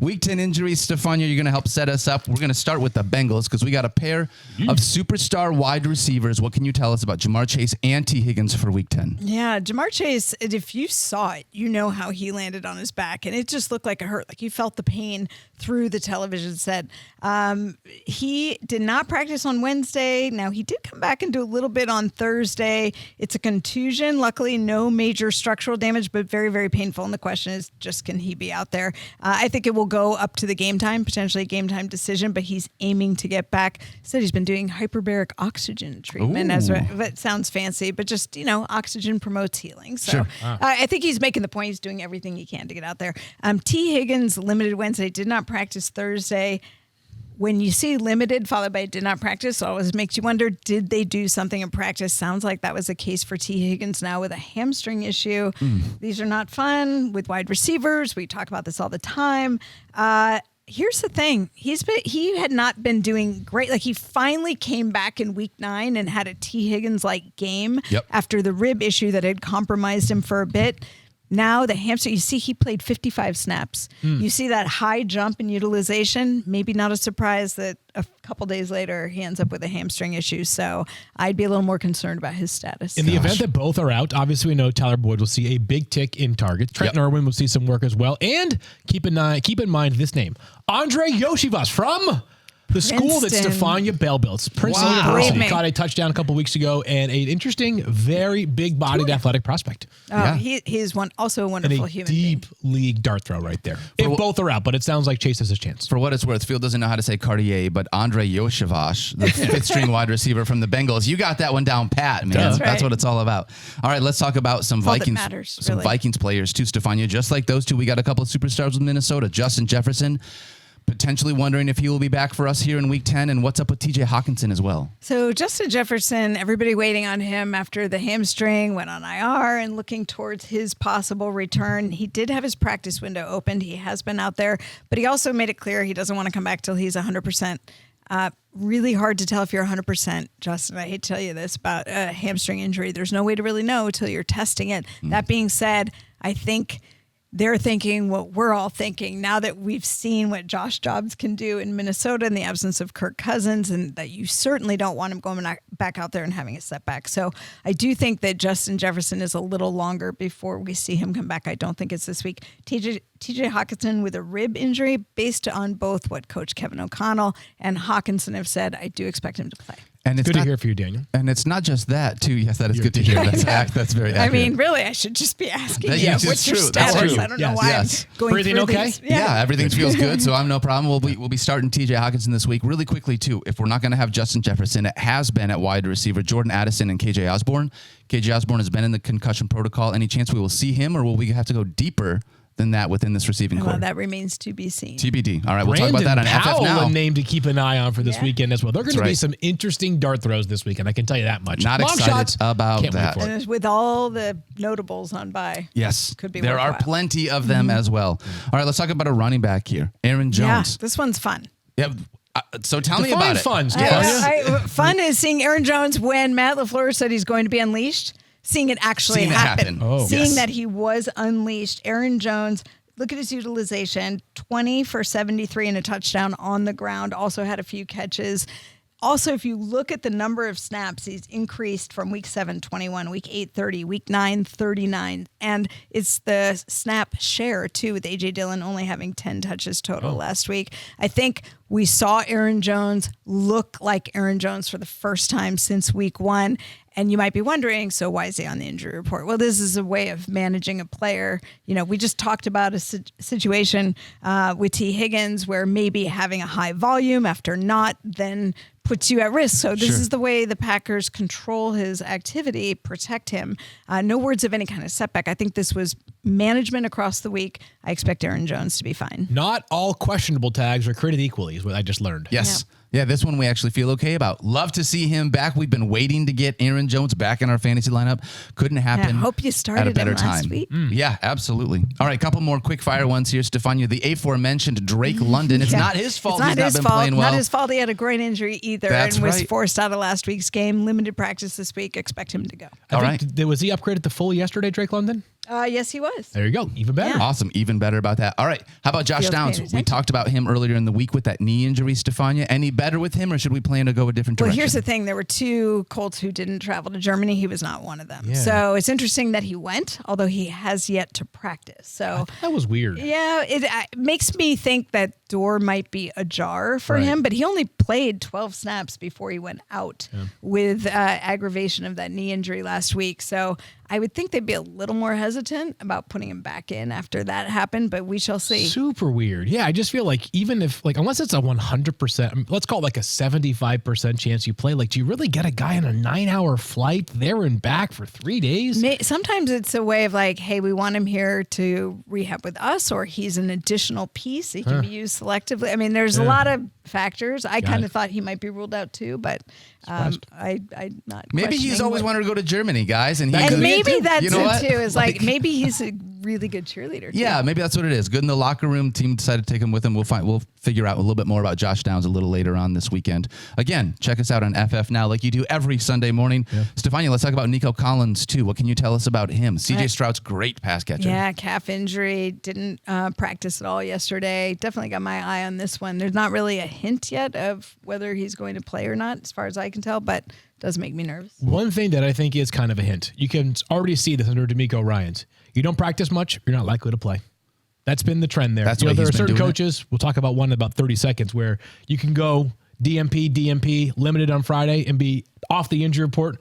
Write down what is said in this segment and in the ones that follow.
Week 10 injuries, Stephania, you're going to help set us up. We're going to start with the Bengals because we got a pair of superstar wide receivers. What can you tell us about Jamar Chase and T. Higgins for Week 10? Yeah, Jamar Chase, if you saw it, you know how he landed on his back, and it just looked like it hurt. Like you felt the pain through the television set. He did not practice on Wednesday. Now, he did come back and do a little bit on Thursday. It's a contusion. Luckily, no major structural damage, but very, very painful. And the question is just, can he be out there? I think it will go up to the game time, potentially a game time decision, but he's aiming to get back. Said he's been doing hyperbaric oxygen treatment. That sounds fancy, but just, oxygen promotes healing. So Sure. I think he's making the point. He's doing everything he can to get out there. T. Higgins, limited Wednesday, did not practice Thursday. When you see limited followed by did not practice, it always makes you wonder, did they do something in practice? Sounds like that was the case for T. Higgins now with a hamstring issue. These are not fun with wide receivers. We talk about this all the time. Here's the thing. He had not been doing great. Like, he finally came back in week 9 and had a T. Higgins-like game after the rib issue that had compromised him for a bit. Now the hamstring, you see he played 55 snaps. You see that high jump in utilization. Maybe not a surprise that a couple days later he ends up with a hamstring issue. So I'd be a little more concerned about his status. In the event that both are out, obviously we know Tyler Boyd will see a big tick in targets. Trent Irwin will see some work as well. And keep in mind this name, Andre Yoshivas from the school that Stephania Bell built. Princeton University caught a touchdown a couple weeks ago, and an interesting, very big-bodied athletic prospect. He is also a wonderful human being. Deep league dart throw right there. If both are out, but it sounds like Chase has a chance. For what it's worth, Phil doesn't know how to say Cartier, but Andre Yoshivas, the fifth-string wide receiver from the Bengals, you got that one down pat, man. That's what it's all about. All right, let's talk about some Vikings players too, Stephania. Just like those two, we got a couple of superstars with Minnesota. Justin Jefferson, potentially wondering if he will be back for us here in Week 10, and what's up with TJ Hockenson as well. So Justin Jefferson, everybody waiting on him after the hamstring, went on IR and looking towards his possible return. He did have his practice window opened. He has been out there, but he also made it clear he doesn't want to come back till he's 100%. Really hard to tell if you're 100%, Justin. I hate to tell you this about a hamstring injury. There's no way to really know till you're testing it. That being said, I think they're thinking what we're all thinking now that we've seen what Josh Dobbs can do in Minnesota in the absence of Kirk Cousins, and that you certainly don't want him going back out there and having a setback. So I do think that Justin Jefferson is a little longer before we see him come back. I don't think it's this week. TJ Hockenson with a rib injury, based on both what Coach Kevin O'Connell and Hockenson have said, I do expect him to play. And it's good to hear for you, Daniel. And it's not just that, too. Yes, that is good to hear. That's very accurate. I mean, really, I should just be asking you, what's your status? That's true. I don't know why I'm going Breathing through okay? these. Yeah, everything feels good, so I'm no problem. We'll be starting TJ Hockenson this week. Really quickly, too, if we're not going to have Justin Jefferson, it has been at wide receiver Jordan Addison and KJ Osborne. KJ Osborne has been in the concussion protocol. Any chance we will see him, or will we have to go deeper than that within this receiving core? Well, that remains to be seen. TBD. All right, we'll talk about that on Powell, FF Now. a name to keep an eye on for this weekend as well. There are going to be some interesting dart throws this weekend. I can tell you that much. Not Long excited shots, about can't that. wait for it. And with all the notables on bye. Yes, could be there worthwhile. are plenty of them as well. All right, let's talk about a running back here, Aaron Jones. Yeah, this one's fun. Yeah. So tell me about it. Fun, Fun is seeing Aaron Jones when Matt LaFleur said he's going to be unleashed, seeing it actually happen. Seeing that he was unleashed. Aaron Jones, look at his utilization, 20 for 73 and a touchdown on the ground. Also had a few catches. Also, if you look at the number of snaps, he's increased from week 7, 21, week 8, 30, week 9, 39. And it's the snap share, too, with A.J. Dillon only having 10 touches total last week. I think we saw Aaron Jones look like Aaron Jones for the first time since week 1. And you might be wondering, so why is he on the injury report? Well, this is a way of managing a player. We just talked about a situation with T. Higgins where maybe having a high volume after not then puts you at risk. So this is the way the Packers control his activity, protect him. No words of any kind of setback. I think this was management across the week. I expect Aaron Jones to be fine. Not all questionable tags are created equally is what I just learned. Yes. Yeah, this one we actually feel okay about. Love to see him back. We've been waiting to get Aaron Jones back in our fantasy lineup. Couldn't happen. I hope you started at a better him last time. week. Yeah, absolutely. All right, a couple more quick fire ones here, Stephania. The aforementioned Drake London. It's not his fault. He's not been playing well. Not his fault. He had a groin injury either and was forced out of last week's game. Limited practice this week. Expect him to go. Was he upgraded to full yesterday, Drake London? Yes, he was. There you go. Even better. Yeah. Awesome. Even better about that. All right. How about Josh Downs? We talked about him earlier in the week with that knee injury, Stephania. Any better with him, or should we plan to go a different direction? Well, here's the thing. There were 2 Colts who didn't travel to Germany. He was not one of them. Yeah. So it's interesting that he went, although he has yet to practice. So that was weird. Yeah, it makes me think that door might be ajar for him, but he only played 12 snaps before he went out with aggravation of that knee injury last week. So I would think they'd be a little more hesitant about putting him back in after that happened, but we shall see. Super weird. Yeah, I just feel like even if, unless it's a 100%, let's call it like a 75% chance you play, do you really get a guy on a 9-hour flight there and back for 3 days? Sometimes it's a way of hey, we want him here to rehab with us, or he's an additional piece. He can be used selectively. I mean, there's a lot of factors. I kind of thought he might be ruled out too, but I'm not. Maybe he's always wanted to go to Germany, guys, and maybe that's it too. Is maybe he's a really good cheerleader. Too. Yeah, maybe that's what it is. Good in the locker room. Team decided to take him with him. We'll figure out a little bit more about Josh Downs a little later on this weekend. Again, check us out on FF Now, like you do every Sunday morning. Yeah. Stephania, let's talk about Nico Collins too. What can you tell us about him? CJ Stroud's great pass catcher. Yeah, calf injury. Didn't practice at all yesterday. Definitely got my eye on this one. There's not really a hint yet of whether he's going to play or not, as far as I can tell, but does make me nervous. One thing that I think is kind of a hint, you can already see this under D'Amico Ryans. You don't practice much, you're not likely to play. That's been the trend there. There are certain coaches, we'll talk about one in about 30 seconds, where you can go DMP, limited on Friday, and be off the injury report.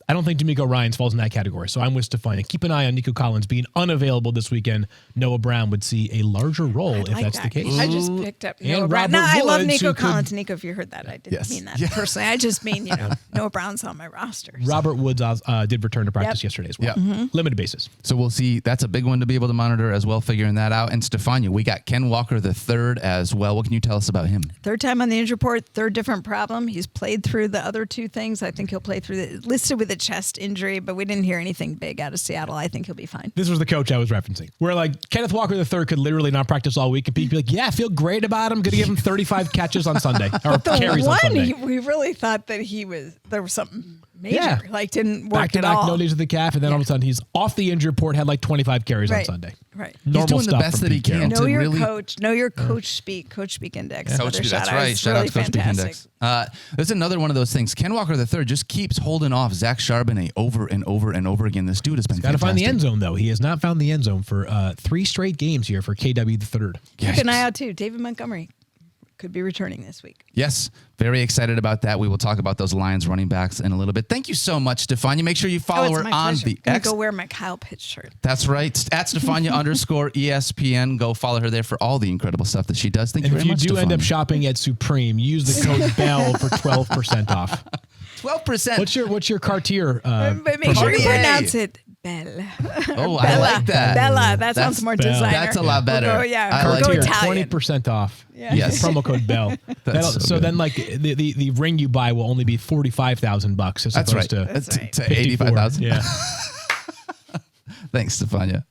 I don't think D'Amico Ryans falls in that category, so I'm with Stephania. Keep an eye on Nico Collins being unavailable this weekend. Noah Brown would see a larger role if that's the case. I just picked up Noah Brown. No, I love Nico Collins. Nico, if you heard that, I didn't mean that personally. I just mean, Noah Brown's on my roster. So. Robert Woods did return to practice yesterday as well. Limited basis. So we'll see. That's a big one to be able to monitor as well, figuring that out. And Stephania, we got Ken Walker III as well. What can you tell us about him? Third time on the injury report, third different problem. He's played through the other 2 things. I think he'll play through listed with a chest injury, but we didn't hear anything big out of Seattle. I think he'll be fine. This was the coach I was referencing, where Kenneth Walker III could literally not practice all week, and people be like, yeah, I feel great about him. Going to give him 35 catches on Sunday, or carries on Sunday. We really thought that there was something major, didn't work at all. Back-to-back no knees of the calf, and then all of a sudden he's off the injury report, had 25 carries on Sunday. Right. He's doing the best that he can. Know your coach. Know your coach speak. Coach speak index. Coach speak. That's right. Shout out to Coach Speak Index. There's another one of those things. Ken Walker III just keeps holding off Zach Charbonnet over and over and over again. This dude has been fantastic. Got to find the end zone, though. He has not found the end zone for 3 straight games here for KW III. Keep an eye out, too. David Montgomery could be returning this week. Yes, very excited about that. We will talk about those Lions running backs in a little bit. Thank you so much, Stephania. Make sure you follow her on the X. Go wear my Kyle Pitts shirt. That's right. At Stephania _ESPN. Go follow her there for all the incredible stuff that she does. Thank you very much, if you do Stephania. end up shopping at Supreme, use the code BELL for 12% off. 12%. What's your Cartier? But make sure you pronounce it Bell. Oh, I like that. Bella. That sounds more designer. That's a lot better. We'll go Italian. 20% off. Yeah. Yes. Promo code BELL. So then the ring you buy will only be $45,000 as opposed to 85,000. Yeah. Thanks, Stephania.